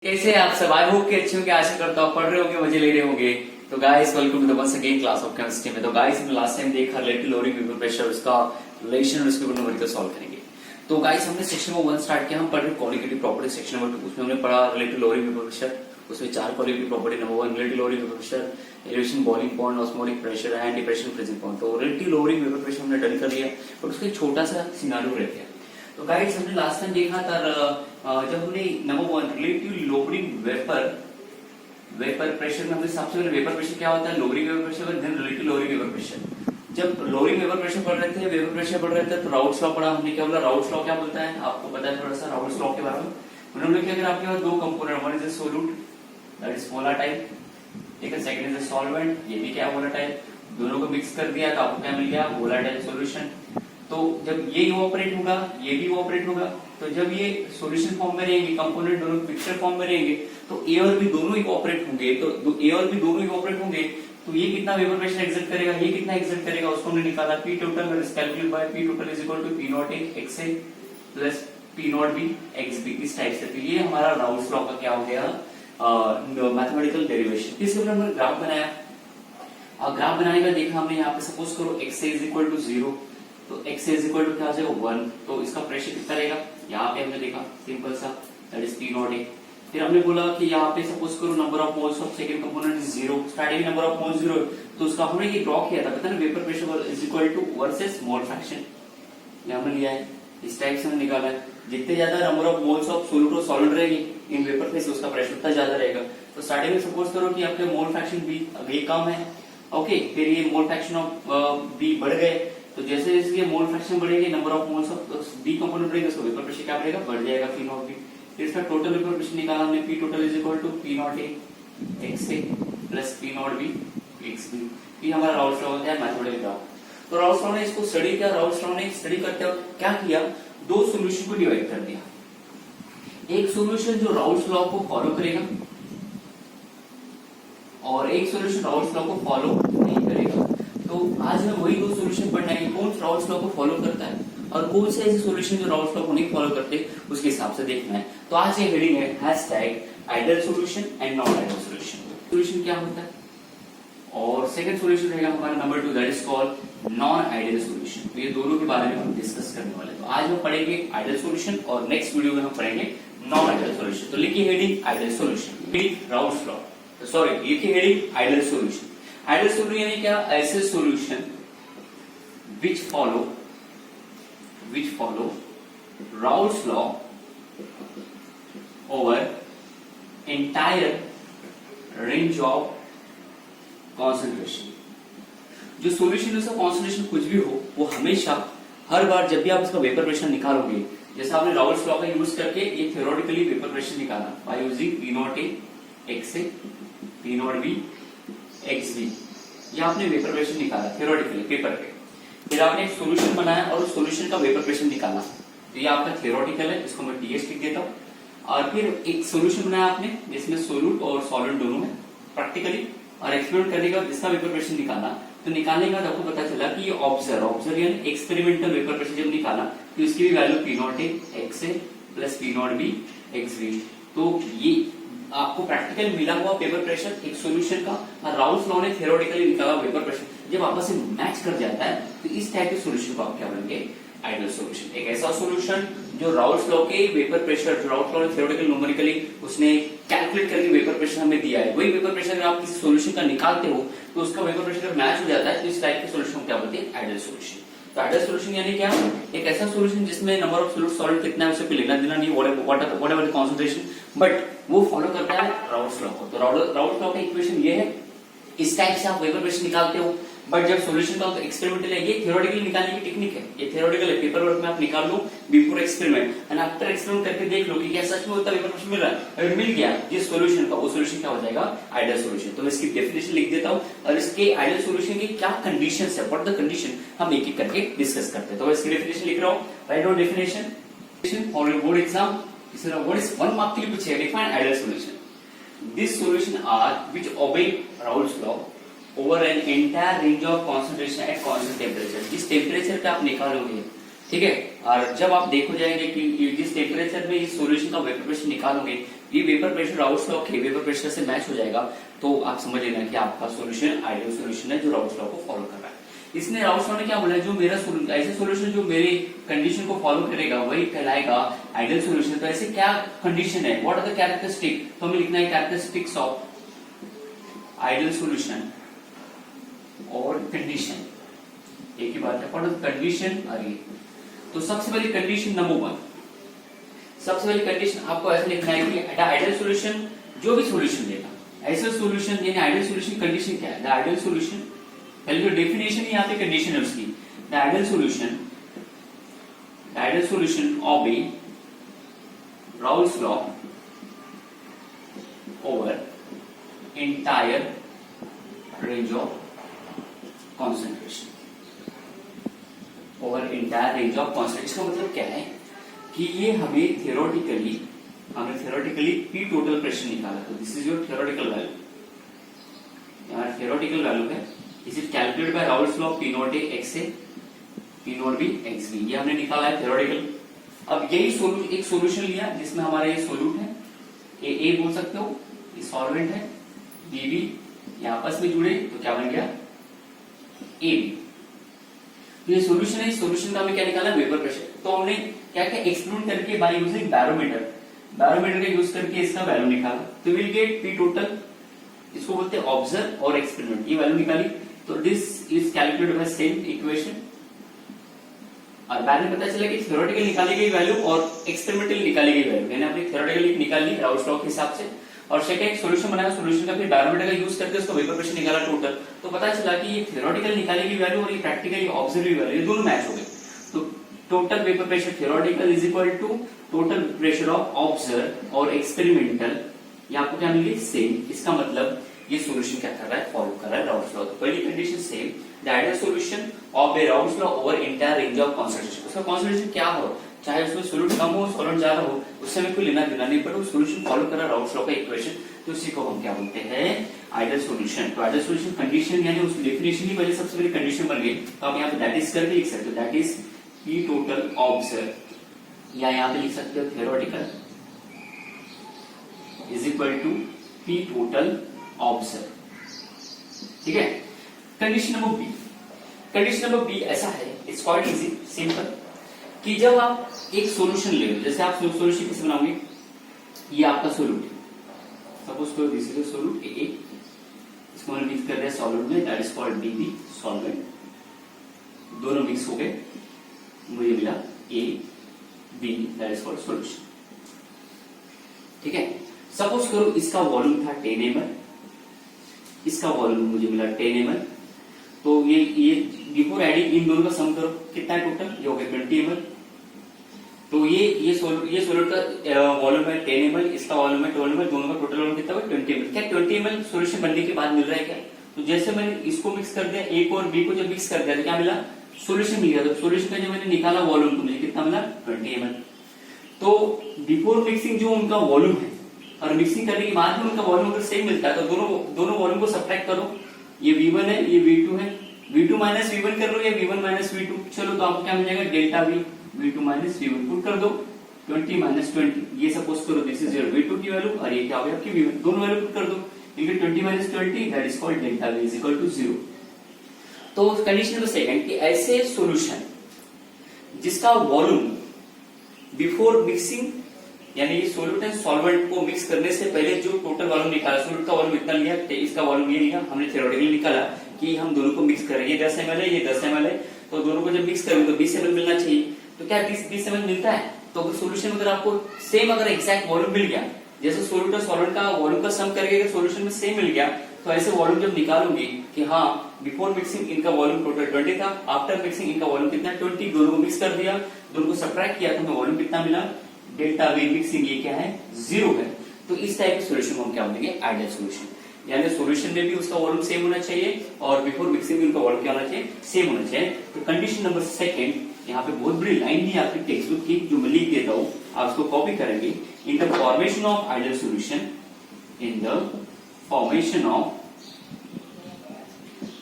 कैसे हैं आप सब? आई होप कि अच्छे होंगे, आशा करता हूँ पढ़ रहे होंगे, मजे ले रहे होंगे। तो guys welcome to the once again class of chemistry में। तो गाइस हमने लास्ट टाइम देखा रिलेटिव लोअरिंग वेपर प्रेशर, उसका रिलेशन और उसके ऊपर न्यूमेरिकल सॉल्व करेंगे। तो गाइस हमने सेक्शन नंबर 1 स्टार्ट किया, हम पढ़ रहे क्वालिटेटिव प्रॉपर्टी। सेक्शन नंबर 2 उसमें हमने पढ़ा रिलेटिव लोअरिंग वेपर प्रेशर, उसमें 4 qualitative property. Number 1 relative lowering vapour pressure, elevation boiling point, osmotic pressure and depression freezing point. तो रिलेटिव लोअरिंग वेपर प्रेशर हमने डन कर लिया, बट उसका एक छोटा सा सिनेरियो रह गया। तो गाइस हमने लास्ट टाइम देखा था जब हमने number 1 relative lowering vapour pressure में हमने सबसे पहले वेपर प्रेशर क्या होता है, लोअरिंग वेपर प्रेशर और then relative lowering vapour pressure. जब लोअरिंग वेपर प्रेशर पढ़ रहे थे, वेपर प्रेशर पढ़ रहे थे, तो राउल्ट्स लॉ पढ़ा हमने। क्या बोला राउल्ट्स लॉ क्या बोलता है, आपको पता है थोड़ा सा राउल्ट्स लॉ के बारे में। उन्होंने क्या, अगर आपके पास दो component, one is a solute that is volatile, ठीक है, सेकंड इज अ सॉल्वेंट, ये भी क्या वोलाटाइल, दोनों को मिक्स कर दिया तो आपको क्या मिल गया, वोलाटाइल सॉल्यूशन। तो जब ये इवोपरेट होगा, ये भी इवोपरेट होगा, तो जब ये सॉल्यूशन फॉर्म में रहेंगे, कंपोनेंट दोनों मिक्सचर फॉर्म में रहेंगे, तो ए और बी दोनों इवोपरेट होंगे। तो ए और बी दोनों इवोपरेट होंगे, तो ये कितना वेपर प्रेशर एक्सर्ट करेगा, ये कितना एक्सर्ट करेगा, उसको हमने निकाला। P total is calculated by P total is equal to P naught A X A plus P naught B X B, इस टाइप से। तो ये हमारा राउल्ट्स लॉ का क्या हो गया, मैथमेटिकल डेरिवेशन। इसके ऊपर हमने ग्राफ बनाया, और ग्राफ बनाने का देखा हमने यहाँ पे, सपोज करो एक्स इज इक्वल टू 0, तो x इज इक्वल टू क्या हो जाएगा 1, तो इसका प्रेशर कितना रहेगा, यहाँ पे हमने देखा सिंपल सा दैट इज पी नॉट ए। फिर हमने बोला कि यहाँ पे सपोज करो number of moles of second component is 0, starting number of moles 0, तो उसका हमने ये ड्रॉ किया था, पता है ना, vapour pressure is equal to versus mole fraction, ये हमने लिया है, इस टाइप से हमने निकाला है। जितने ज्यादा number of moles of solute और सॉलिड रहेगी इन वेपर फेस, उसका प्रेशर उतना ज्यादा रहेगा। तो स्टार्टिंग में सपोज करो कि आपके मोल फ्रैक्शन बी ये कम है, ओके, फिर ये मोल फ्रैक्शन ऑफ बी बढ़ गए, तो जैसे जैसे ये मोल फ्रैक्शन बढ़ेगी, number of moles of B component बढ़ेगा, तो वेपर प्रेशर क्या बढ़ेगा, बढ़ जाएगा पी नॉट बी। फिर इसका टोटल वेपर प्रेशर निकाला हमने, P total is equal to P naught A X A plus P naught B X B. ये हमारा राउल्ट्स लॉ होता है, मैथमेटिकल लॉ। तो राउल्ट्स लॉ ने इसको स्टडी किया, राउल्ट्स लॉ ने स्टडी करते वक्त क्या किया, दो सोल्यूशन को डिवाइड कर दिया। एक सोल्यूशन जो राउल्ट्स लॉ को फॉलो करेगा, और एक सोल्यूशन राउल्ट्स लॉ को फॉलो नहीं करेगा। तो आज हमें वही दो सोल्यूशन पढ़ना है, कौन राउल्ट्स लॉ को फॉलो करता है और कौन से ऐसे सोल्यूशन जो राउल्ट्स लॉ को नहीं फॉलो करते, उसके हिसाब से देखना है। तो आज ये हेडिंग है ideal solution and non ideal solution. Solution क्या होता है, और सेकंड सॉल्यूशन रहेगा हमारा number 2 that is called non ideal solution. तो ये दोनों के बारे में हम डिस्कस करने वाले हैं। तो आज हम पढ़ेंगे आइडियल सॉल्यूशन और नेक्स्ट वीडियो में हम पढ़ेंगे नॉन आइडियल सॉल्यूशन। तो लिखिए heading ideal solution, Raoult's law, sorry लिखिए heading ideal solution. Ideal solution यानी क्या, ऐसे solution which follow Raoult's law over entire range of concentration। जो सॉल्यूशन उसका कॉन्सेंट्रेशन कुछ भी हो, वो हमेशा हर बार जब भी आप उसका वेपर प्रेशर निकालोगे, जैसे आपने राउल्ट्स लॉ का यूज करके ये थ्योरेटिकली वेपर प्रेशर निकाला by using P naught A X A P naught B X B, ये आपने वेपर प्रेशर निकाला थ्योरेटिकली पेपर पे। फिर आपने एक सॉल्यूशन बनाया और उस सॉल्यूशन का वेपर प्रेशर निकाला, तो ये आपका थ्योरेटिकल है, इसको मैं टीएस लिख देता हूँ। और फिर एक सॉल्यूशन बनाया आपने जिसमें सोल्यूट और सॉलिड दोनों है प्रैक्टिकली, और एक्सपेरिमेंट करने के बाद जिसका वेपर प्रेशर निकाला, तो निकालने के बाद आपको पता चला कि ये ऑब्जर्व यानी एक्सपेरिमेंटल वेपर प्रेशर जब निकाला, तो इसकी भी value P naught A X A plus P naught B X B. तो ये आपको प्रैक्टिकल मिला हुआ पेपर प्रेशर एक सॉल्यूशन का, और राउल्ट्स लॉ ने थ्योरेटिकली निकाला वेपर प्रेशर, जब आपस में मैच कर जाता है, तो इस टाइप के सॉल्यूशन को आप क्या बोलेंगे, आइडियल सॉल्यूशन। एक ऐसा सॉल्यूशन जो राउल्ट्स लॉ के वेपर प्रेशर, जो राउल्ट्स लॉ ने थ्योरेटिकल न्यूमेरिकली उसने कैलकुलेट करके वेपर प्रेशर हमें दिया है, वही वेपर प्रेशर अगर आप किसी सॉल्यूशन का निकालते हो, तो उसका वेपर प्रेशर मैच हो जाता है, तो इस टाइप के सॉल्यूशन को क्या बोलते हैं, आइडियल सॉल्यूशन। तो आइडियल सॉल्यूशन यानी क्या, एक ऐसा सॉल्यूशन जिसमें नंबर ऑफ सोल्यूट सॉलिड कितना है उसे कोई लेना देना नहीं, व्हाटएवर द कंसंट्रेशन, बट वो फॉलो करता है राउल्ट्स लॉ को। तो राउल्ट्स लॉ का इक्वेशन ये है, इस टाइप से आप वेपर प्रेशर निकालते हो, बट जब सॉल्यूशन का तो एक्सपेरिमेंटल है, ये थ्योरेटिकली निकालने की टेक्निक है, ये थ्योरेटिकल है, पेपर वर्क में आप निकाल लो before experiment, and after experiment करके देख लो कि क्या सच में उतना वेपर प्रेशर मिल रहा है। अगर मिल गया जिस सॉल्यूशन का, वो सॉल्यूशन क्या हो जाएगा, आइडियल सॉल्यूशन। तो मैं इसकी डेफिनेशन लिख देता हूँ, और इसके आइडियल सॉल्यूशन की क्या कंडीशंस है, व्हाट द कंडीशन, हम एक एक करके डिस्कस करते हैं। तो मैं इसकी डेफिनेशन लिख रहा हूँ, write down definition for your board exam. What is 1 mark के लिए पूछे, define ideal solution. This solution are which obey Raoult's law over an entire range of concentration at constant temperature। जिस टेम्परेचर पे आप निकालोगे, ठीक है, और जब आप देखो जाएंगे कि जिस टेम्परेचर में इस सॉल्यूशन का वेपर प्रेशर निकालोगे, ये वेपर प्रेशर राउल्स लॉ के वेपर प्रेशर से मैच हो जाएगा तो आप समझ लेना कि आपका सॉल्यूशन आइडियल सॉल्यूशन है जो राउल्स लॉ को फॉलो कर रहा है। इसने राउल्स लॉ ने क्या बोला, जो मेरा ऐसे सॉल्यूशन जो मेरी कंडीशन को फॉलो करेगा वही कहलाएगा आइडियल सॉल्यूशन। तो ऐसे क्या कंडीशन है, व्हाट आर द कैरेक्टरिस्टिक, तो हमें लिखना है कैरेक्टरिस्टिक्स ऑफ आइडियल सॉल्यूशन और कंडीशन, एक ही बात है, what are the condition are. तो सबसे पहले कंडीशन नंबर 1, सबसे पहले कंडीशन आपको ऐसे लिखना है कि आइडियल सॉल्यूशन जो भी सॉल्यूशन देगा, ऐसा सॉल्यूशन यानी आइडियल सॉल्यूशन कंडीशन क्या है, द आइडियल सॉल्यूशन, पहले जो डेफिनेशन यहाँ पे कंडीशन है उसकी, the ideal solution of A Raoult's law over entire range of concentration, over entire range of concentration. इसका मतलब क्या है कि ये हमें थियोरेटिकली पी टोटल प्रेशर निकाला, तो this is your theoretical value, यहाँ थियोरेटिकल वैल्यू है, is it calculated by Raoult's law P naught A X A P naught B X B, ये हमने निकाला है थियोरेटिकल। अब यही एक सॉल्यूशन लिया जिसमें हमारा ये सोल्यूट है, ए बोल सकते हो, ये सॉल्वेंट है, बी बी, ये आपस में जुड़े तो क्या बन गया ए बी। तो ये सॉल्यूशन है, इस सॉल्यूशन का हमें क्या निकाला, वेपर प्रेशर। तो हमने क्या क्या एक्सपेरिमेंट करके बाय यूजिंग बैरोमीटर का यूज करके इसका वैल्यू निकाला, तो विल गेट पी टोटल, इसको बोलते हैं ऑब्जर्व और एक्सपेरिमेंट, ये वैल्यू निकाली। तो this is calculated bye same equation, और बाद में पता चला कि थ्योरेटिकल निकाली गई वैल्यू और एक्सपेरिमेंटल निकाली गई वैल्यू, मैंने अपनी थ्योरेटिकल निकाल ली राउल्स लॉ के हिसाब से, और सेकंड सॉल्यूशन बनाया, सॉल्यूशन का फिर बैरोमीटर का यूज करके उसका वेपर प्रेशर निकाला टोटल, तो पता चला कि ये थ्योरेटिकल निकाली गई वैल्यू और ये प्रैक्टिकली ऑब्जर्व वैल्यू, ये दोनों मैच हो गए। तो total vapour pressure theoretical is equal to total pressure of observe और एक्सपेरिमेंटल, ये आपको क्या मिली सेम। इसका मतलब ये सॉल्यूशन क्या कर रहा है, फॉलो कर रहा है राउल्स लॉ। पहली condition same, the ideal solution of A Raoult's law over entire range of concentration, उसका कॉन्सेंट्रेशन क्या हो, चाहे उसमें सोल्यूट कम हो सोल्यूट ज्यादा हो, उससे हमें कोई लेना देना नहीं, पर वो सॉल्यूशन फॉलो कर रहा है राउल्स लॉ का इक्वेशन, तो इसी को हम क्या बोलते हैं, आइडियल सॉल्यूशन। तो आइडियल सॉल्यूशन कंडीशन यानी उसकी डेफिनेशन ही पहले सबसे पहले कंडीशन बन गई, तो आप यहाँ पे दैट इज करके लिख सकते हो, that is P total observe, या यहाँ पे लिख सकते हो theoretical is equal to P total observe, ठीक है। Condition number B, condition number B ऐसा है, इट्स क्वाइट इजी सिंपल, कि जब आप एक सॉल्यूशन ले लो, जैसे आप सॉल्यूशन कैसे बनाओगे, ये आपका सोल्यूट है, सपोज करो दिस इज सोल्यूट ए, इसको मैंने मिक्स कर दिया सॉल्वेंट में, that is called B B solvent, दोनों मिक्स हो गए, मुझे मिला A B, that is called solution, ठीक है। सपोज करो इसका वॉल्यूम था 10 ml, इसका वॉल्यूम मुझे मिला 10 ml, तो ये बिफोर एडिंग इन दोनों का सम करो कितना है टोटल, ये हो गया 20 ml। तो ये सोल्यूट का वॉल्यूम है 10 ml, इसका वॉल्यूम है 12 ml, दोनों का टोटल वॉल्यूम कितना है 20 ml। क्या 20 ml सॉल्यूशन बनने के बाद मिल रहा है क्या, तो जैसे मैंने इसको मिक्स कर दिया, ए को और बी को जब मिक्स कर दिया तो क्या मिला, सॉल्यूशन मिल गया। तो सॉल्यूशन का जब मैंने निकाला वॉल्यूम तो मुझे कितना मिला 20 ml। तो बिफोर मिक्सिंग जो उनका वॉल्यूम है और मिक्सिंग करने के बाद में उनका वॉल्यूम अगर सेम मिलता है तो दोनों वॉल्यूम को सब्ट्रैक्ट करो, ये V1 है ये V2 है, V2 माइनस V1 कर लो या V1 माइनस V2, चलो तो आपको क्या मिल जाएगा delta V, V2 minus V1 put कर दो, 20 माइनस 20, ये सपोज करो दिस इज योर V2 की वैल्यू और ये क्या होगी आपकी V1, दोनों वैल्यू पुट कर दो, 20 minus 20 that is called delta V is equal to 0। तो कंडीशन नंबर सेकंड कि ऐसे सॉल्यूशन जिसका वॉल्यूम बिफोर मिक्सिंग यानी सोल्यूट एंड सॉल्वेंट को मिक्स करने से पहले जो टोटल वॉल्यूम निकाला, सोल्यूट का वॉल्यूम इतना लिया, इसका वॉल्यूम ये लिया, हमने थ्योरेटिकली निकाला कि हम दोनों को मिक्स करेंगे, 10 ml है ये 10 ml है, तो दोनों को जब मिक्स करेंगे तो 20 ml मिलना चाहिए, तो क्या 20 ml मिलता है। तो अगर सोल्यूशन अगर आपको सेम अगर एग्जैक्ट वॉल्यूम मिल गया, जैसे सोल्यूट और सॉल्वेंट का वॉल्यूम का सम करके अगर सोल्यूशन में सेम मिल गया, तो ऐसे वॉल्यूम जब निकालूंगी कि हाँ बिफोर मिक्सिंग इनका वॉल्यूम टोटल 20 था, आफ्टर मिक्सिंग इनका वॉल्यूम कितना 20, दोनों को मिक्स कर दिया, दोनों को सब्ट्रैक्ट किया तो हमें वॉल्यूम कितना मिला डेल्टा V मिक्सिंग, ये क्या है 0 है। तो इस टाइप के सॉल्यूशन को हम क्या बोलेंगे आइडियल सॉल्यूशन, यानी सॉल्यूशन में भी उसका वॉल्यूम सेम होना चाहिए और बिफोर मिक्सिंग भी उनका वॉल्यूम क्या होना चाहिए सेम होना चाहिए। तो कंडीशन नंबर सेकंड, यहाँ पे बहुत बड़ी लाइन दी आपकी टेक्स्ट बुक की जो मैं लिख देता हूँ, आप उसको कॉपी करेंगे, in the formation of ideal solution, in the formation of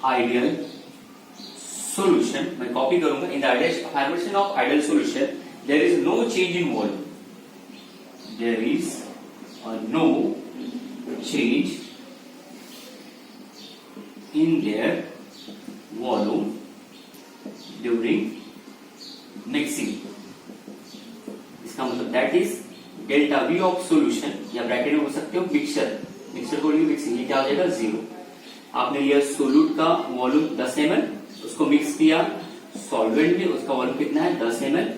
ideal solution, मैं कॉपी करूंगा, in the ideal formation of ideal solution there is no change in volume, there is no change in there volume during mixing. इसका मतलब that is delta V of solution, या bracket में बोल सकते हो mixture, mixture को mixing, ये क्या हो जाएगा 0। आपने लिया सोल्यूट का वॉल्यूम 10 ml, उसको मिक्स किया सॉल्वेंट में, उसका वॉल्यूम कितना है 10 ml,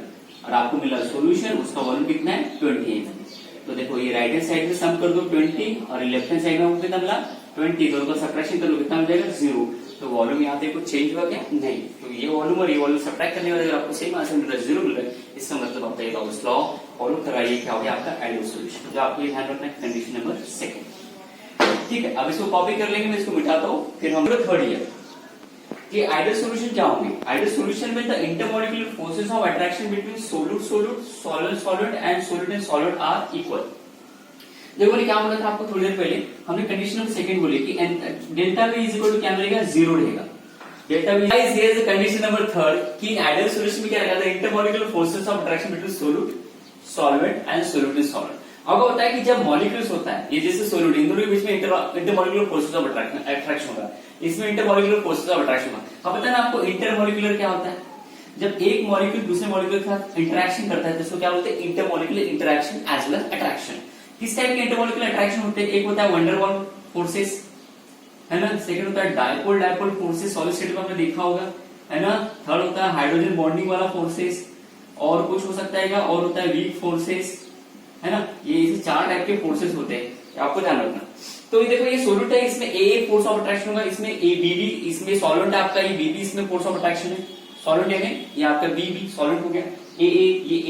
और आपको मिला सॉल्यूशन, उसका वॉल्यूम कितना है 20 ml। तो देखो ये राइट हैंड साइड में सम कर दो 20, और लेफ्ट हैंड साइड में आपको कितना मिला 20, दोनों का सब्ट्रैक्शन कर लो, कितना मिल जाएगा 0। तो वॉल्यूम यहाँ पे कुछ चेंज हुआ क्या? नहीं। तो ये वॉल्यूम और ये वॉल्यूम सब्ट्रैक्ट करने वाले आपको सेम आंसर मिल रहा है 0 मिल रहा है, इसका मतलब आपका ये लॉ फॉलो कराइए, क्या हो गया आपका आइडियल सॉल्यूशन। तो आपको ये ध्यान रखना है कंडीशन नंबर 2। ठीक है, अब इसको कॉपी कर लेंगे, मैं इसको मिटाता हूं, फिर हम लोग थर्ड ईयर कि आइडियल सॉल्यूशन क्या होंगे। आइडियल सॉल्यूशन में the intermolecular forces of attraction between solute solvent and solute and solid are equal. देखो क्या बोला था आपको थोड़ी देर पहले, हमने कंडीशन नंबर 2 बोली कि delta V is equal to क्या मिलेगा 0 रहेगा। Delta V is here is condition number 3 कि आइडियल सॉल्यूशन में क्या रहेगा, the intermolecular forces of attraction between solute solvent and solute and solid. आपको पता है कि जब मॉलिक्यूल्स होता है, ये जैसे सोल्यूट, इन दोनों के बीच में इंटरमॉलिक्यूलर फोर्सेस ऑफ अट्रैक्शन होगा, इसमें इंटरमॉलिक्यूलर फोर्सेस ऑफ अट्रैक्शन होगा। अब पता है ना आपको इंटरमॉलिक्यूलर क्या होता है, जब एक मॉलिक्यूल दूसरे मॉलिक्यूल के साथ इंटरेक्शन करता है तो इसको क्या बोलते हैं, intermolecular interaction as well as attraction. किस टाइप के इंटरमॉलिक्यूलर अट्रैक्शन होते हैं, एक होता है वंडरवॉल फोर्सेस, है ना, सेकंड होता है डायपोल फोर्सेस, सॉलिड स्टेट में आपने देखा होगा, है ना, थर्ड होता है हाइड्रोजन बॉन्डिंग वाला फोर्सेस, और कुछ हो सकता है, और होता है वीक फोर्सेस, है ना। ये 4 टाइप के फोर्सेस होते हैं, आपको ध्यान रखना। तो ये देखो ये सोल्यूट है, इसमें ए फोर्स ऑफ अट्रैक्शन होगा, इसमें ए बीबी, इसमें सॉल्वेंट है आपका, ये बीबी इसमें फोर्स ऑफ अट्रैक्शन है, सॉल्वेंट है ये आपका बीबी सॉल्वेंट हो गया, ये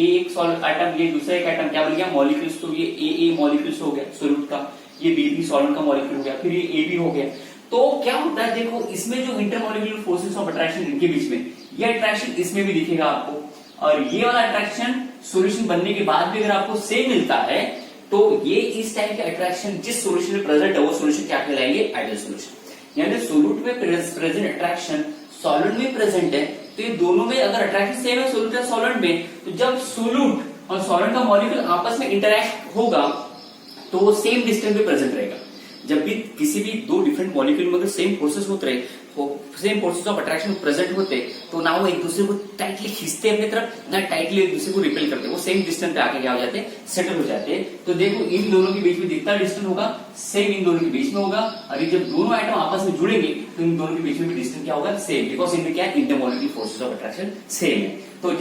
एक सॉल्वेंट आइटम, ये दूसरा एक आइटम क्या बन गया मॉलिक्यूल्स, तो ये ए मॉलिक्यूल्स हो गया सोल्यूट का, ये बीबी सॉल्वेंट का मॉलिक्यूल हो गया, फिर ये ए बी हो गया। तो क्या होता है देखो, इसमें जो इंटरमॉलिक्यूलर फोर्सेस ऑफ अट्रैक्शन इनके बीच में, ये अट्रैक्शन इसमें भी दिखेगा आपको, और ये वाला अट्रैक्शन सॉल्यूशन बनने के बाद भी अगर आपको सेम मिलता है तो ये इस टाइप के अट्रैक्शन जिस सॉल्यूशन में प्रेजेंट है वो सॉल्यूशन क्या कहलाएंगे, आइडियल सॉल्यूशन। यानी सोल्यूट में प्रेजेंट अट्रैक्शन सॉल्वेंट में प्रेजेंट है, तो ये दोनों में अगर अट्रैक्शन सेम है सोल्यूट और सॉल्वेंट में, तो जब सोल्यूट और सॉल्वेंट का मॉलिक्यूल आपस में इंटरैक्ट होगा तो वो सेम डिस्टेंस पे प्रेजेंट रहेगा। जब भी किसी भी दो डिफरेंट मॉलिक्यूल में अगर सेम फोर्सेस होते रहे, same forces of attraction present होते, तो ना वो एक दूसरे को टाइटली खींचते अपनी तरफ, ना टाइटली एक दूसरे को रिपेल करते, वो सेम डिस्टेंस पे आके क्या हो जाते हैं, सेटल हो जाते हैं। तो देखो इन दोनों के बीच में जितना डिस्टेंस होगा सेम इन दोनों के बीच में होगा, और जब दोनों आइटम आपस में जुड़ेंगे तो इन दोनों के बीच में भी डिस्टेंस क्या होगा, सेम, बिकॉज इनमें क्या है, intermolecular forces of attraction same है। तो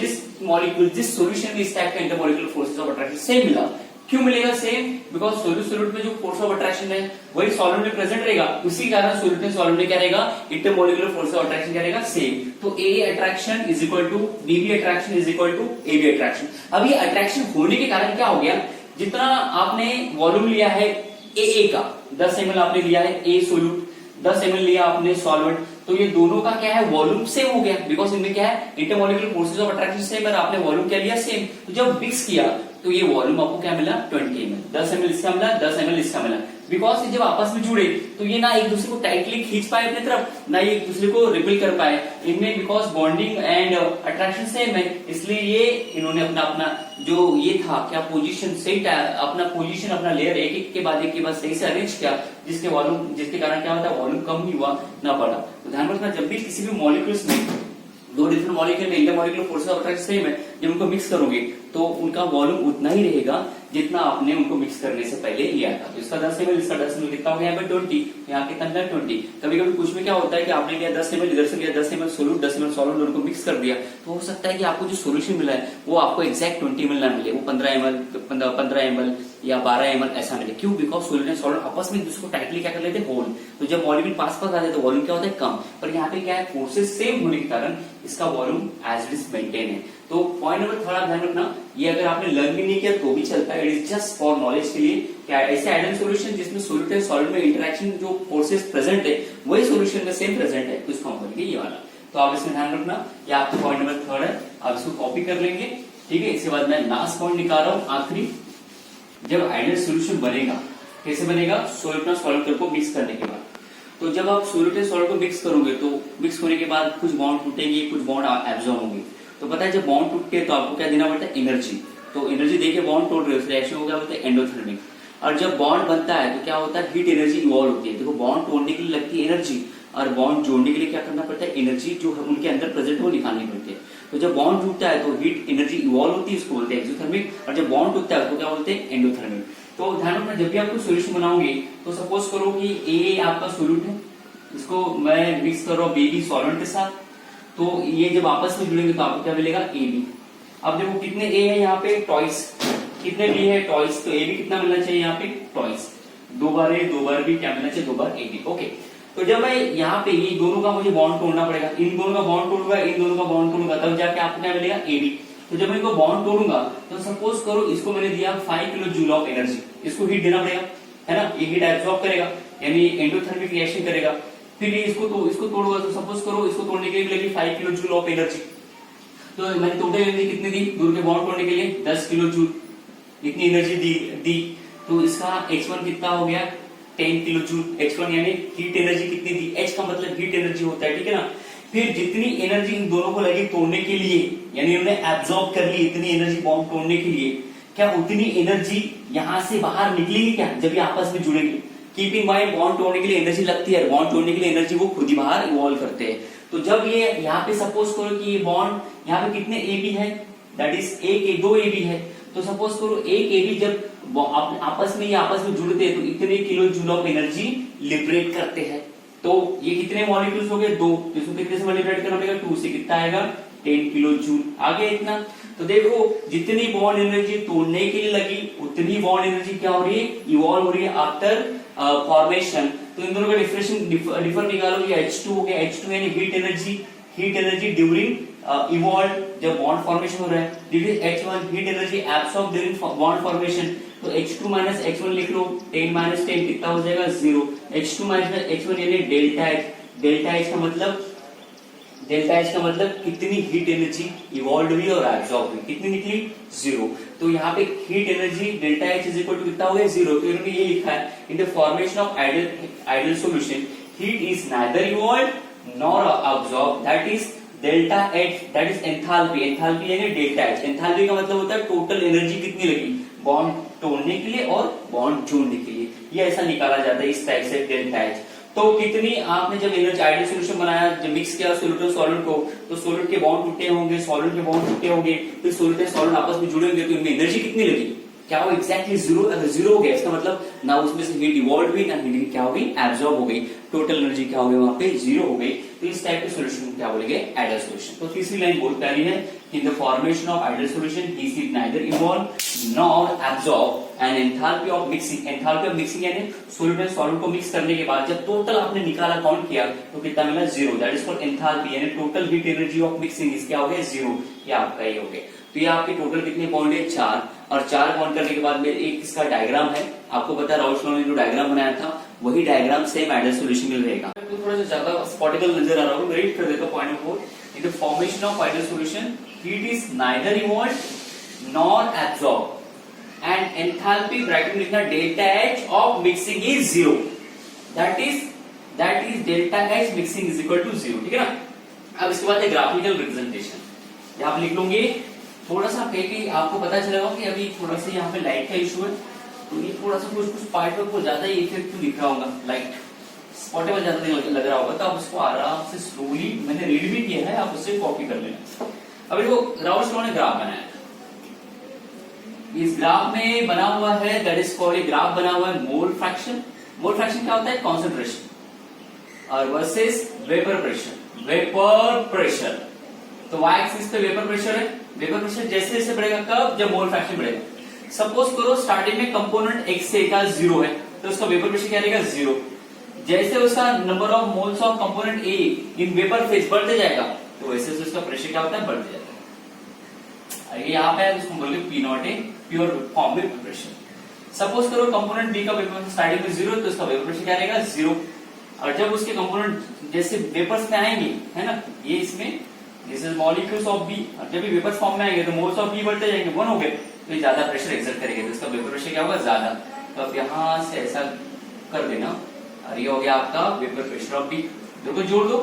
जिस सॉल्यूशन में इस टाइप का intermolecular forces of attraction same मिला, क्यों मिलेगा सेम, बिकॉज सोल्यूट में जो फोर्स ऑफ अट्रैक्शन है वही सॉल्वेंट में प्रेजेंट रहेगा, उसी कारण सोल्यूट में सॉल्वेंट में क्या रहेगा, इंटरमॉलिक्यूलर फोर्स ऑफ अट्रैक्शन क्या रहेगा, सेम। तो A attraction is equal to B B attraction is equal to A B attraction. अब ये अट्रैक्शन होने के कारण क्या हो गया, जितना आपने वॉल्यूम लिया है ए का 10 ml आपने लिया है ए सोल्यूट, 10 ml लिया आपने सॉल्वेंट, तो ये दोनों का क्या है, वॉल्यूम सेम हो गया, बिकॉज इनमें क्या है, intermolecular forces of attraction same है, आपने वॉल्यूम क्या लिया सेम। तो जब मिक्स किया तो ये वॉल्यूम आपको क्या मिला 20 ml, 10 ml इसका मिला, 10 ml इसका मिला, बिकॉज जब आपस में जुड़े तो ये ना एक दूसरे को टाइटली खींच पाए अपनी तरफ, ना ये एक दूसरे को रिपेल कर पाए, इनमें because bonding and attraction same है, इसलिए ये इन्होंने अपना जो ये था क्या पोजीशन सही अपना पोजीशन अपना लेयर एक के बाद सही से अरेंज किया, जिसके कारण क्या होता है, वॉल्यूम कम ही हुआ ना बढ़ा। तो ध्यान रखना, जब भी किसी भी मॉलिक्यूल्स में दो डिफरेंट मॉलिक्यूल में intermolecular forces of attraction same है, जब उनको मिक्स करोगे तो उनका वॉल्यूम उतना ही रहेगा जितना आपने उनको मिक्स करने से पहले लिया था। तो इसका 10 ml, इसका 10 ml कितना हो गया, 20, यहाँ कितना 20। कभी कभी कुछ में क्या होता है कि आपने लिया 10 ml, इधर से लिया 10 ml सोल्यूट, 10 ml सॉल्वेंट, दोनों को मिक्स कर दिया, तो हो सकता है कि आपको जो सोल्यूशन मिला है वो आपको एक्जैक्ट 20 ml ना मिले, वो 15 ml या 12 ml ऐसा मिले। क्यों, बिकॉज सोल्यूट एंड सॉल्वेंट आपस में दूसरे को टाइटली क्या कर लेते हैं, होल्ड। तो जब मॉलिक्यूल पास आ जाते तो वॉल्यूम क्या होता है, कम, पर यहाँ पे क्या है, फोर्सेस सेम होने के कारण इसका volume as it is maintain है। तो पॉइंट नंबर थोड़ा ध्यान रखना, ये अगर आपने लर्न भी नहीं किया तो भी चलता है, it is just for knowledge के लिए। क्या ऐसे आइडियल सॉल्यूशन जिसमें सोल्यूट एंड सॉल्वेंट में इंटरेक्शन जो फोर्सेस प्रेजेंट है वही सॉल्यूशन में सेम प्रेजेंट है, तो इसको हम बोलेंगे ये वाला। तो आप इसमें ध्यान रखना, ये आपका पॉइंट नंबर 3 है, आप इसको कॉपी कर लेंगे, ठीक है। इसके बाद मैं लास्ट पॉइंट निकाल रहा हूँ आखिरी, जब आइडियल सॉल्यूशन बनेगा कैसे बनेगा, सोल्यूट और सॉल्वेंट को मिक्स करने के बाद। तो जब आप सोल्यूट एंड सॉल्वेंट को मिक्स करोगे तो मिक्स होने के बाद कुछ बॉन्ड टूटेंगे, कुछ बॉन्ड एब्जॉर्ब होंगे। तो पता है जब बॉन्ड टूटते हैं तो आपको क्या देना पड़ता है, एनर्जी। तो एनर्जी देके बॉन्ड टूट रहे हो, रिएक्शन हो गया बोलते हैं एंडोथर्मिक। और जब बॉन्ड बनता है तो क्या होता है, हीट एनर्जी इवॉल्व होती है। देखो बॉन्ड तोड़ने के लिए लगती है एनर्जी, और बॉन्ड जोड़ने के लिए क्या करना पड़ता है, एनर्जी जो है उनके अंदर प्रेजेंट है वो निकालनी पड़ती है। तो जब बॉन्ड टूटता है तो हीट एनर्जी इवॉल्व होती है, इसको बोलते हैं एक्सोथर्मिक, और जब बॉन्ड टूटता है उसको क्या बोलते हैं, एंडोथर्मिक। तो ध्यान रखना, जब भी आप कोई सोल्यूशन बनाओगे तो सपोज करो कि ए आपका सोल्यूट है, इसको मैं मिक्स कर रहा हूँ बी सॉल्वेंट के साथ, तो ये जब आपस में जुड़ेंगे तो आपको क्या मिलेगा, ए बी। अब देखो कितने ए है यहाँ पे, टॉइस, कितने बी है, टॉइस, तो ए बी कितना मिलना चाहिए यहाँ पे, टॉइस, 2 बार ए 2 बार बी, क्या मिलना चाहिए, 2 बार ए बी। ओके, तो जब मैं यहाँ पे ये दोनों का मुझे बॉन्ड तोड़ना पड़ेगा, इन दोनों का बॉन्ड तोड़ूंगा, इन दोनों का बॉन्ड तोड़ूंगा, तब जाके आपको क्या मिलेगा, ए बी। तो जब मैं इनको बॉन्ड तोड़ूंगा तो सपोज करो इसको मैंने दिया 5 किलो जूल ऑफ एनर्जी, इसको हीट देना पड़ेगा, है ना, ये हीट एब्सॉर्ब करेगा, यानी एंडोथर्मिक रिएक्शन करेगा। फिर ये इसको तोड़ूंगा तो सपोज करो इसको तोड़ने के लिए मिलेगी 5 किलो जूल ऑफ एनर्जी। तो मैंने टोटल एनर्जी कितनी दी, दूर के बॉन्ड तोड़ने के लिए 10 किलो जूल, इतनी एनर्जी दी। तो इसका H1 कितना हो गया, 10 किलो जूल। H1 यानी हीट एनर्जी कितनी दी, H का मतलब हीट एनर्जी होता है, ठीक है ना। फिर जितनी एनर्जी इन दोनों को लगी तोड़ने के लिए, यानी उन्होंने एब्सॉर्ब कर ली इतनी एनर्जी बॉम्ब तोड़ने के लिए, क्या उतनी एनर्जी यहां से बाहर निकलेगी क्या, जब ये आपस में जुड़ेंगे। कीप इन माइंड, बॉन्ड तोड़ने के लिए एनर्जी लगती है, बॉन्ड तोड़ने के लिए एनर्जी वो खुद ही बाहर इवॉल्व करते हैं। तो जब ये यहाँ पे सपोज करो कि ये बॉन्ड यहाँ पे कितने ए बी है, दैट इज 2 ए बी है, तो सपोज करो एक ए बी जब आपस में जुड़ते हैं तो इतने kilo joule of energy liberate करते हैं। तो ये कितने मॉलिक्यूल्स हो गए, 2, तो इसको कितने से मल्टीप्लाई करना पड़ेगा, 2 से, कितना आएगा, 10 किलो जूल आ गया इतना। तो देखो जितनी बॉन्ड एनर्जी तोड़ने के लिए लगी उतनी बॉन्ड एनर्जी क्या हो रही है, इवॉल्व हो रही है आफ्टर फॉर्मेशन। तो इन दोनों का डिफर निकालो, ये H2 हो गया, H2 यानी हीट एनर्जी ड्यूरिंग इवॉल्व, जब बॉन्ड फॉर्मेशन हो रहा है। H1 heat energy absorb during bond formation, तो H2 माइनस H1 लिख लो, 10 माइनस 10 कितना हो जाएगा, 0। H2 माइनस H1 यानी डेल्टा H का मतलब कितनी हीट एनर्जी इवॉल्व हुई और एब्सॉर्ब हुई, कितनी निकली, 0। तो यहाँ पे heat energy delta H is equal to कितना हो गया, 0। तो इन्होंने ये लिखा है, in the formation of ideal solution heat is neither evolve nor absorb, that is delta H, that is enthalpy यानी डेल्टा H। एंथैल्पी का मतलब होता है टोटल एनर्जी कितनी लगी बॉन्ड तोड़ने के लिए और बॉन्ड जोड़ने के लिए, ये ऐसा निकाला जाता है इस टाइप से, डेल्टा H। तो कितनी आपने जब एनर्जी आइडियल सॉल्यूशन बनाया, जब मिक्स किया सोल्यूट और सॉल्वेंट को, तो सोल्यूट के बॉन्ड टूटे होंगे, सॉल्वेंट के बॉन्ड टूटे होंगे, फिर सोल्यूट और सॉल्वेंट आपस में जुड़े होंगे, तो इनमें एनर्जी कितनी लगी, क्या वो एक्जैक्टली 0, अगर 0 हो गया इसका मतलब ना उसमें से हीट इवॉल्व हुई ना हीट क्या हो गई, एब्सॉर्ब हो गई, टोटल एनर्जी क्या हो गई वहां पे, 0 हो गई। तो इस टाइप के सॉल्यूशन क्या बोलेंगे, आइडियल सॉल्यूशन। तो तीसरी लाइन बहुत प्यारी है, in the formation of ideal solution heat is neither evolve nor absorb and enthalpy of mixing यानी सोल्यूट एंड सॉल्वेंट को मिक्स करने के बाद जब टोटल आपने निकाला, काउंट किया, तो कितना मिला, 0, दैट इज कॉल्ड एंथैल्पी यानी total heat energy of mixing is क्या हो गया, 0। ये आपका ये हो गया। तो ये आपके टोटल कितने बॉन्ड है, 4, और 4 बॉन्ड करने के बाद में एक इसका डायग्राम है, आपको पता है राउल्ट ने जो डायग्राम बनाया था वही डायग्राम सेम आइडियल सॉल्यूशन में रहेगा। तो थोड़ा सा ज्यादा स्पॉटिकल नजर आ रहा होगा, रीड कर देता हूं point number 4। In the formation of ideal solution heat is neither evolve nor absorb and enthalpy bracket में लिखना delta H of mixing is 0, that is delta H mixing is equal to 0, ठीक है ना। अब इसके बाद ग्राफिकल रिप्रेजेंटेशन यहाँ पे लिख लूंगी, थोड़ा सा कहीं आपको पता चलेगा कि अभी थोड़ा सा यहाँ पे लाइट का इशू है, तो ये थोड़ा सा कुछ पार्ट पर कुछ ज्यादा इफेक्ट दिख रहा होगा, लाइट स्पॉटेबल ज्यादा लग रहा होगा, तो आप उसको आराम से स्लोली, मैंने रीड भी किया है, आप उससे कॉपी कर लेना। अब देखो राउल्ट ने ग्राफ बनाया, इस ग्राफ में बना हुआ है, दैट इज कॉल्ड, ग्राफ बना हुआ है मोल फ्रैक्शन। मोल फ्रैक्शन क्या होता है, कॉन्सेंट्रेशन, और वर्सेस वेपर प्रेशर। तो वाई एक्सिस पे वेपर प्रेशर है, वेपर प्रेशर जैसे जैसे बढ़ेगा, कब, जब मोल फ्रैक्शन बढ़ेगा। सपोज करो स्टार्टिंग में कंपोनेंट x से का 0 है, तो उसका वेपर प्रेशर क्या रहेगा, 0। जैसे उसका number of moles of component A in vapour phase बढ़ते जाएगा, तो वैसे से उसका प्रेशर क्या होता है, बढ़ते जाता है। यहाँ पे उसको बोलते P0 प्योर फॉर्म में प्रेशर। सपोज करो कंपोनेंट B का वेपर स्टार्टिंग में 0, तो उसका वेपर प्रेशर क्या रहेगा, 0। और जब उसके कंपोनेंट जैसे वेपर्स में आएंगे, है ना, ये इसमें this is molecules of B, और जब भी वेपर्स फॉर्म में आएंगे तो मोल्स ऑफ बी बढ़ते जाएंगे, 1 हो गए, तो ये ज्यादा प्रेशर एक्सर्ट करेंगे, तो इसका वेपर प्रेशर क्या होगा, ज्यादा। तो अब यहाँ से ऐसा कर देना, और ये हो गया आपका वेपर प्रेशर ऑफ बी। देखो जोड़ दो,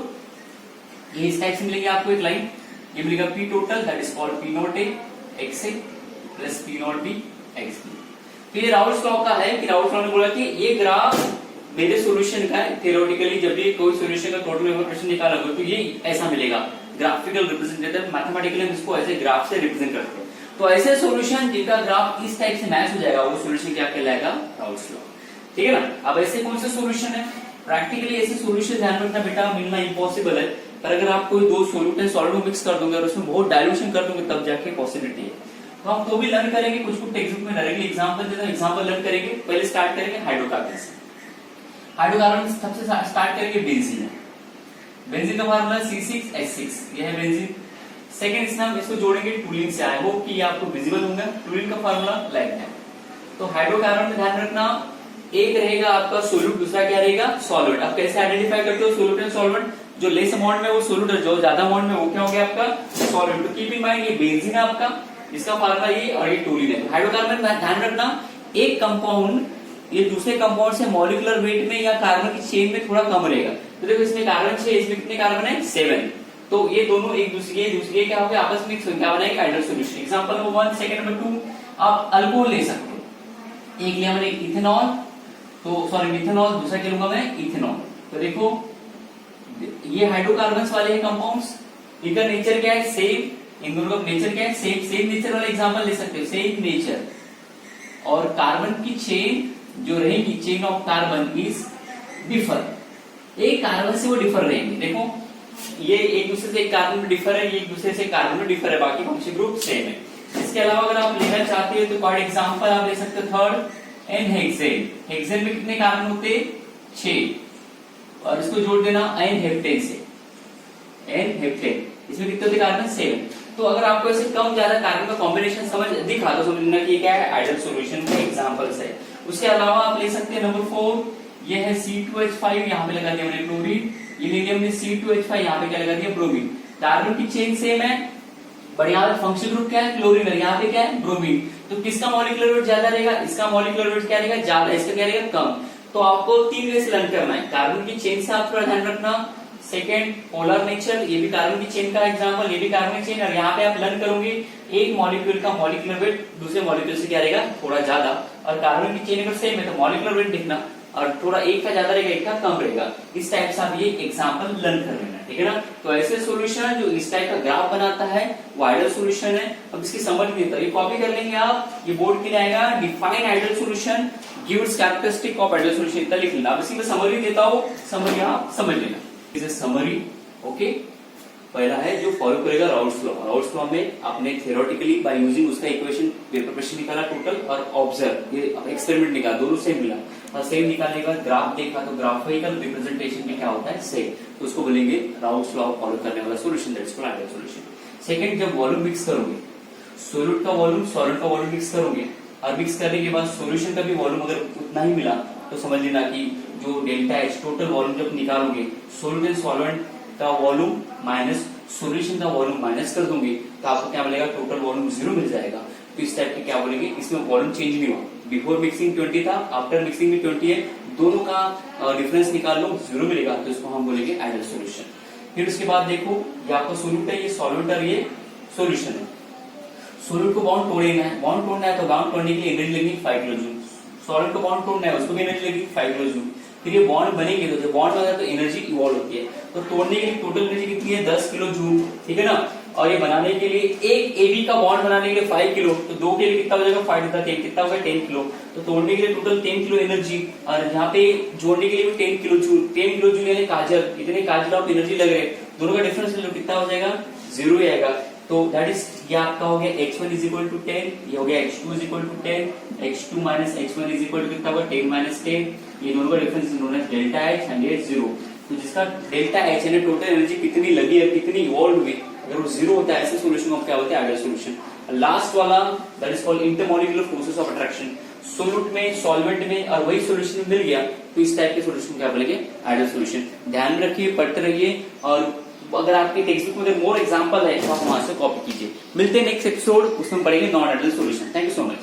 ये इस टाइप से मिलेगी आपको एक लाइन, ये मिलेगा P total, that is called P0A XA plus P0B XB। तो ये राउल्स लॉ का है कि राउल्स लॉ ने बोला कि ये ग्राफ मेरे सॉल्यूशन का है। थियोरेटिकली जब भी कोई सॉल्यूशन का टोटल इवैपोरेशन निकालोगे तो ये ऐसा मिलेगा, ग्राफिकल रिप्रेजेंटेशन। मैथमेटिकली हम इसको ऐसे ग्राफ से रिप्रेजेंट करते हैं। तो ऐसे सॉल्यूशन जिनका ग्राफ इस टाइप से मैच हो जाएगा वो सॉल्यूशन क्या कहलाएगा, राउल्स लॉ। ठीक है ना। अब ऐसे कौन से सॉल्यूशन है, प्रैक्टिकली ऐसे सॉल्यूशन ध्यान रखना बेटा मिलना इम्पॉसिबल है, पर अगर आप कोई दो सॉल्यूट सॉलिड को मिक्स कर दोगे और उसमें बहुत डाइल्यूशन कर दोगे तब जाके पॉसिबिलिटी है। तो हम तो भी लर्न करेंगे, कुछ टेक्स्ट बुक में डायरेक्टली एग्जांपल देता हूं, एग्जांपल लर्न करेंगे। पहले स्टार्ट करेंगे हाइड्रोकार्बन से। हाइड्रोकार्बन सबसे स्टार्ट करेंगे बेंजीन। बेंजीन का फार्मूला C6H6, ये है बेंजीन। सेकंड इसमें हम इसको जोड़ेंगे टूलिन से। आई होप कि ये आपको विजिबल होगा। टूलिन का फार्मूला लाइक है। तो हाइड्रोकार्बन में ध्यान रखना, एक रहेगा आपका सोल्यूट, दूसरा क्या रहेगा, सॉल्वेंट। आप कैसे आइडेंटिफाई करते हो सोल्यूट एंड सॉल्वेंट, जो लेस अमाउंट में वो सोल्यूट है, जो ज्यादा अमाउंट में वो क्या हो गया आपका सॉल्वेंट। तो कीप इन माइंड ये बेंजीन है आपका, इसका फार्मूला ये, और ये टूलिन है। हाइड्रोकार्बन में ध्यान रखना, एक कंपाउंड ये दूसरे कंपाउंड से मॉलिक्यूलर वेट में या कार्बन की चेन में थोड़ा कम रहेगा। तो देखो इसमें कार्बन 6, इसमें कितने कार्बन है, 7। तो ये दोनों एक दूसरे क्या हो गया आपस में क्या बनाएगा, ideal solution. Example number 1, second number 2 आप अल्कोहल ले सकते हो। एक लिया मैंने इथेनॉल, तो सॉरी मिथेनॉल, दूसरा क्या लूंगा मैं, इथेनॉल। तो देखो ये हाइड्रोकार्बन्स वाले हैं कंपाउंड्स, इनका नेचर क्या है, सेम। इन दोनों का नेचर क्या है, सेम नेचर वाला एग्जांपल ले सकते हो, सेम नेचर। और कार्बन की चेन जो रहेगी, chain of carbon is differ, एक कार्बन से वो डिफर रहेंगे। देखो ये एक दूसरे से एक कार्बन में डिफर है, ये एक दूसरे से कार्बन में डिफर है, बाकी फंक्शन ग्रुप सेम है। इसके अलावा अगर आप लेना चाहते हो तो फॉर एग्जांपल आप ले सकते हो थर्ड एन हेक्सेन। हेक्सेन में कितने कार्बन होते हैं, 6, और इसको जोड़ देना एन हेप्टेन से, एन हेप्टेन, इसमें कितने होते कार्बन, 7। तो अगर आपको ऐसे कम ज्यादा कार्बन का कॉम्बिनेशन समझ दिखा तो समझ लेना कि क्या है, आइडियल सॉल्यूशन के एग्जांपल्स है। उसके अलावा आप ले सकते हैं नंबर 4, ये है C2H5, यहाँ पे लगा दिया मैंने क्लोरीन। ये ले लिया हमने C2H5, यहाँ पे क्या लगा दिया, ब्रोमीन। कार्बन की चेन सेम है, पर यहाँ पे फंक्शन ग्रुप क्या है, क्लोरीन है, यहाँ पे क्या है, ब्रोमीन। तो किसका मॉलिक्यूलर वेट ज्यादा रहेगा, इसका मॉलिक्यूलर वेट क्या रहेगा, ज्यादा, इसका क्या रहेगा, कम। तो आपको 3 वे से लर्न करना है। कार्बन की चेन से आप थोड़ा ध्यान रखना। सेकेंड पोलर नेचर, ये भी कार्बन की चेन का एग्जांपल, ये भी कार्बन की चेन, और यहाँ पे आप लर्न करोगे एक मॉलिक्यूल का मॉलिक्यूलर वेट दूसरे मॉलिक्यूल से क्या रहेगा, थोड़ा ज्यादा। और कार्बन की चेन अगर सेम है तो मॉलिक्यूलर वेट दिखना, और थोड़ा एक का ज्यादा रहेगा, एक का कम रहेगा। इस टाइप से आप ये एग्जांपल लर्न कर लेना, ठीक है ना। तो ऐसे सॉल्यूशन जो इस टाइप का ग्राफ बनाता है वो आइडियल सॉल्यूशन है। अब इसकी समझ देता है, ये कॉपी कर लेंगे आप, ये बोर्ड के लिए आएगा, define ideal solution gives characteristic of ideal solution, इतना लिख लेना। अब इसी में समरी देता हूं, समरी आप समझ लेना। इसे समरी ओके। पहला है जो फॉलो करेगा राउल्स लॉ। राउल्स लॉ में आपने थियोरेटिकली बाय यूजिंग उसका इक्वेशन पेपर क्वेश्चन निकाला टोटल, और ऑब्जर्व ये एक्सपेरिमेंट निकाला, दोनों सेम मिला, और सेम निकालने के बाद ग्राफ देखा तो ग्राफिकल रिप्रेजेंटेशन में क्या होता है, सेम। तो उसको बोलेंगे राउल्स लॉ फॉलो करने वाला solution, that's called ideal solution. Second, जब वॉल्यूम मिक्स करोगे, सोल्यूट का वॉल्यूम सॉल्वेंट का वॉल्यूम मिक्स करोगे, और मिक्स करने के बाद सॉल्यूशन का भी वॉल्यूम अगर उतना ही मिला तो समझ लेना कि जो डेल्टा एच टोटल वॉल्यूम जब निकालोगे, सोल्यूट एंड सॉल्वेंट का वॉल्यूम माइनस सॉल्यूशन का वॉल्यूम माइनस कर दूंगी तो आपको क्या मिलेगा, टोटल वॉल्यूम 0 मिल जाएगा। तो इस टाइप के क्या बोलेंगे, इसमें वॉल्यूम चेंज नहीं हुआ, बिफोर मिक्सिंग 20 था, आफ्टर मिक्सिंग भी 20 है, दोनों का डिफरेंस निकाल लो, 0 मिलेगा, तो इसको हम बोलेंगे आइडियल सॉल्यूशन। फिर उसके बाद देखो ये आपका सोल्यूट है, ये सॉल्वेंट और ये सॉल्यूशन है। सोल्यूट को बॉन्ड तोड़ना है, बॉन्ड तोड़ना है तो बॉन्ड तोड़ने के लिए एनर्जी लगेगी 5 किलो जूल। सॉल्वेंट को बॉन्ड तोड़ना है, उसको भी एनर्जी लगेगी 5 किलो जूल। फिर ये बॉन्ड बनेंगे तो जब बॉन्ड होता है तो एनर्जी इवॉल्व होती है, तो तोड़ने के लिए टोटल एनर्जी कितनी है, 10 किलो जूल, ठीक है ना। और ये बनाने के लिए एक एबी का बॉन्ड बनाने के लिए 5 किलो, तो 2 के लिए कितना हो जाएगा, 5 × 10 कितना होगा, 10 किलो। तो तोड़ने के लिए टोटल 10 किलो एनर्जी, और यहाँ पे जोड़ने के लिए भी 10 किलो जूल। 10 किलो जूल यानी काजल, इतने काजल ऑफ एनर्जी लग रहे हैं, दोनों का डिफरेंस कितना हो जाएगा, 0 ही आएगा। तो दैट इज ये आपका हो गया x1 = 10, ये हो गया x2 = 10, x2 - x1 = कितना होगा, 10 - 10। ये दोनों का difference known as delta H and ये 0। तो जिसका डेल्टा एच यानी टोटल एनर्जी कितनी लगी है, कितनी इवॉल्व हुई, अगर वो 0 होता है ऐसे सॉल्यूशन को क्या होता है, आइडियल सॉल्यूशन। लास्ट वाला that is called intermolecular forces of attraction. Solute में, सॉल्वेंट में, और वही सॉल्यूशन मिल गया तो इस टाइप के सॉल्यूशन क्या बोलेंगे, आइडियल सॉल्यूशन। ध्यान रखिए, पढ़ते रहिए, और अगर आपके टेक्स्ट बुक में मोर एग्जांपल है तो आप वहां से कॉपी कीजिए। मिलते हैं नेक्स्ट एपिसोड, उसमें पढ़ेंगे non ideal solution. Thank you so much.